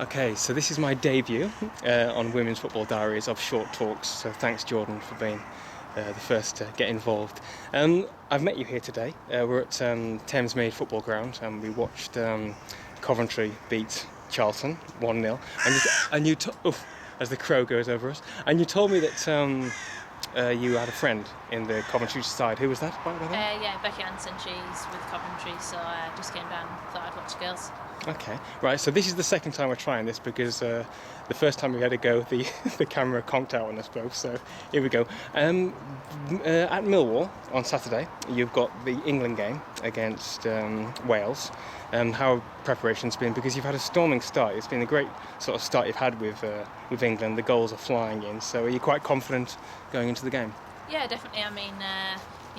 Okay, so this is my debut on Women's Football Diaries of Short Talks, so thanks Jordan for being the first to get involved. I've met you here today. We're at Thamesmead Football Ground and we watched Coventry beat Charlton 1-0 as the crow goes over us, and you told me that you had a friend in the Coventry side. Who was that, by the way? Yeah, Becky Hansen, she's with Coventry, so I just came down and thought I'd watch the girls. Okay, right, so this is the second time we're trying this because the first time we had a go, the camera conked out on us both, so here we go. At Millwall on Saturday, you've got the England game against Wales. How have preparations been? Because you've had a storming start. It's been a great sort of start you've had with England. The goals are flying in, so are you quite confident going into the game? Yeah, definitely. I mean,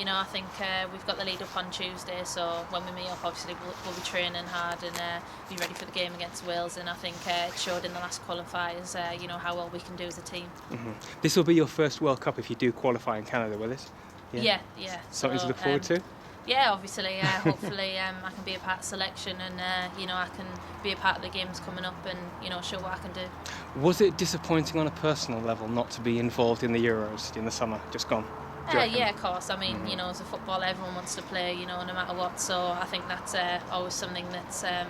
I think we've got the lead up on Tuesday, so when we meet up, obviously we'll be training hard and be ready for the game against Wales. And I think it showed in the last qualifiers, how well we can do as a team. Mm-hmm. This will be your first World Cup if you do qualify in Canada, will it? Yeah. Something to look forward to? Yeah, obviously. Hopefully, I can be a part of selection, and I can be a part of the games coming up, and show what I can do. Was it disappointing on a personal level not to be involved in the Euros in the summer, just gone? Yeah, of course. I mean, as a footballer, everyone wants to play, no matter what. So I think that's always something that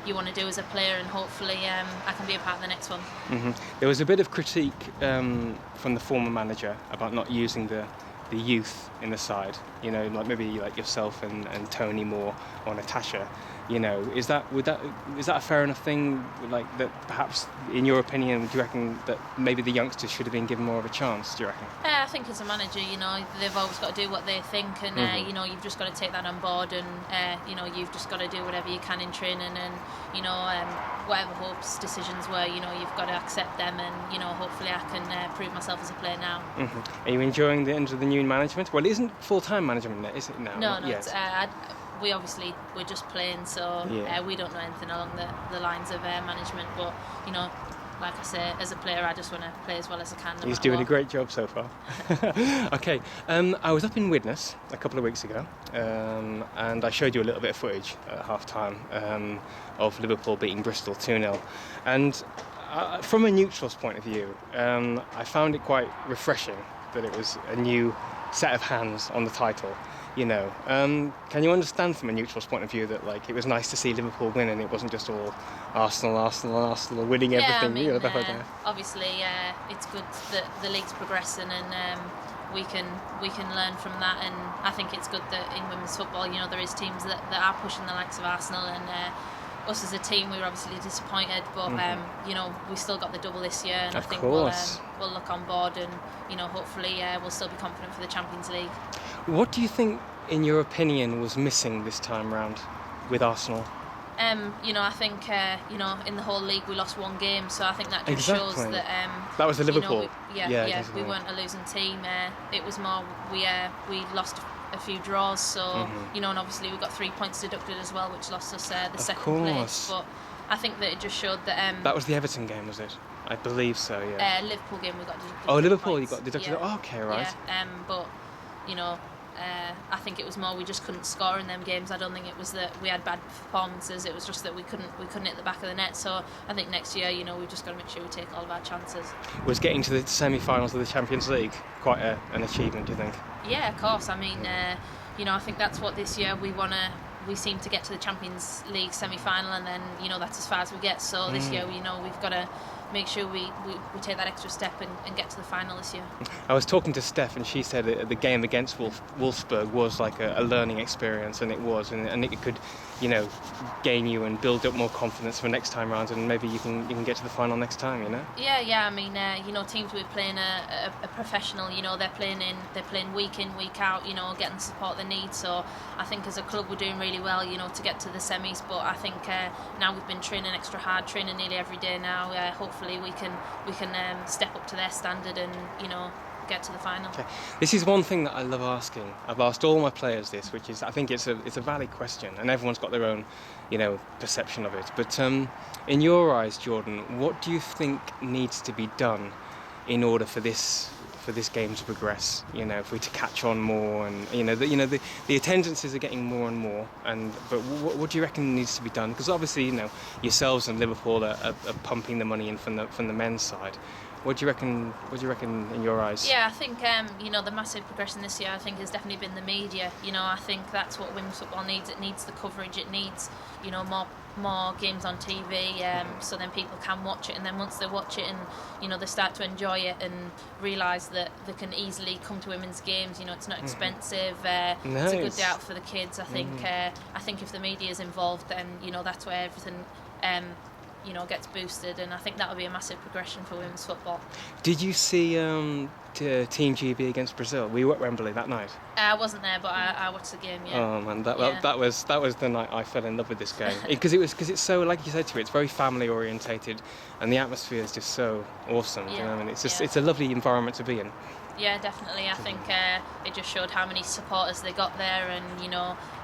you want to do as a player, and hopefully I can be a part of the next one. Mm-hmm. There was a bit of critique from the former manager about not using the youth in the side, like maybe like yourself and Tony Moore or Natasha. Is that a fair enough thing? Like that, perhaps in your opinion, do you reckon that maybe the youngsters should have been given more of a chance? Do you reckon? I think as a manager, they've always got to do what they think, and you've just got to take that on board, and you've just got to do whatever you can in training, and whatever hopes, decisions were, you've got to accept them, and hopefully I can prove myself as a player now. Mm-hmm. Are you enjoying the end of the new management? Well, it isn't full-time management, is it now? No. We're just playing, so we don't know anything along the lines of management. But like I say, as a player, I just want to play as well as I can. He's doing a great job so far. Okay, I was up in Widnes a couple of weeks ago, and I showed you a little bit of footage at half-time of Liverpool beating Bristol 2-0, and from a neutral's point of view, I found it quite refreshing that it was a new set of hands on the title. Can you understand from a neutral's point of view that it was nice to see Liverpool win and it wasn't just all Arsenal winning everything? I mean, obviously it's good that the league's progressing, and we can learn from that, and I think it's good that in women's football, there is teams that are pushing the likes of Arsenal, and us as a team, we were obviously disappointed, but we still got the double this year, and I think we'll look on board, and hopefully we'll still be confident for the Champions League. What do you think, in your opinion, was missing this time round with Arsenal? I think in the whole league we lost one game, so I think that just shows that that was the Liverpool. We weren't a losing team. It was more we lost a few draws, so and obviously we got 3 points deducted as well, which lost us the second place. But I think that it just showed that that was the Everton game, was it? I believe so. Yeah. Liverpool game we got deducted. Oh, Liverpool, points. You got deducted. Yeah. Oh, okay, right. Yeah. But I think it was more we just couldn't score in them games. I don't think it was that we had bad performances. It was just that we couldn't hit the back of the net. So I think next year, we've just got to make sure we take all of our chances. Was getting to the semi-finals of the Champions League quite an achievement, do you think? Yeah, of course. I mean, I think that's what this year we seem to get to the Champions League semi-final, and then that's as far as we get. So this year, we've got to make sure we take that extra step and get to the final this year. I was talking to Steph, and she said that the game against Wolfsburg was like a learning experience, and it was, and it could, gain you and build up more confidence for next time round, and maybe you can get to the final next time. Yeah. I mean, teams we're playing a professional. They're playing week in, week out. Getting the support they need. So I think as a club we're doing really well. To get to the semis. But I think now we've been training extra hard, training nearly every day now. Hopefully we can step up to their standard and get to the final. Okay. This is one thing that I love asking. I've asked all my players this, which is I think it's a valid question, and everyone's got their own perception of it. But in your eyes, Jordan, what do you think needs to be done in order for this for this game to progress. You know, if we're to catch on more, and the attendances are getting more and more. But what do you reckon needs to be done? Because obviously, yourselves and Liverpool are pumping the money in from the men's side. What do you reckon? What do you reckon in your eyes? Yeah, I think the massive progression this year, I think, has definitely been the media. I think that's what women's football needs. It needs the coverage. It needs more games on TV, so then people can watch it. And then once they watch it and they start to enjoy it and realise that they can easily come to women's games. It's not expensive. It's a good day out for the kids. I think if the media is involved, then that's where everything gets boosted, and I think that would be a massive progression for women's football. Did you see Team GB against Brazil? Were you at Wembley that night? I wasn't there, but I watched the game. Yeah. Oh man, that was the night I fell in love with this game because it's so, like you said to me, it's very family orientated, and the atmosphere is just so awesome. Yeah. It's a lovely environment to be in. Yeah, definitely. I think it just showed how many supporters they got there, and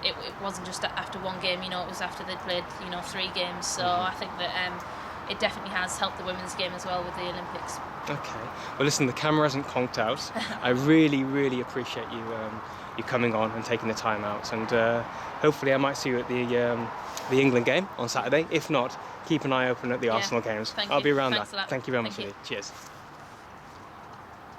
it wasn't just after one game. It was after they'd played 3 games. So I think that it definitely has helped the women's game as well with the Olympics. Okay. Well, listen, the camera hasn't conked out. I really, really appreciate you coming on and taking the time out, and hopefully I might see you at the England game on Saturday. If not, keep an eye open at the Arsenal games. Thank I'll you. be around Thanks there. a lot. Thank you very much. Thank you. Cheers.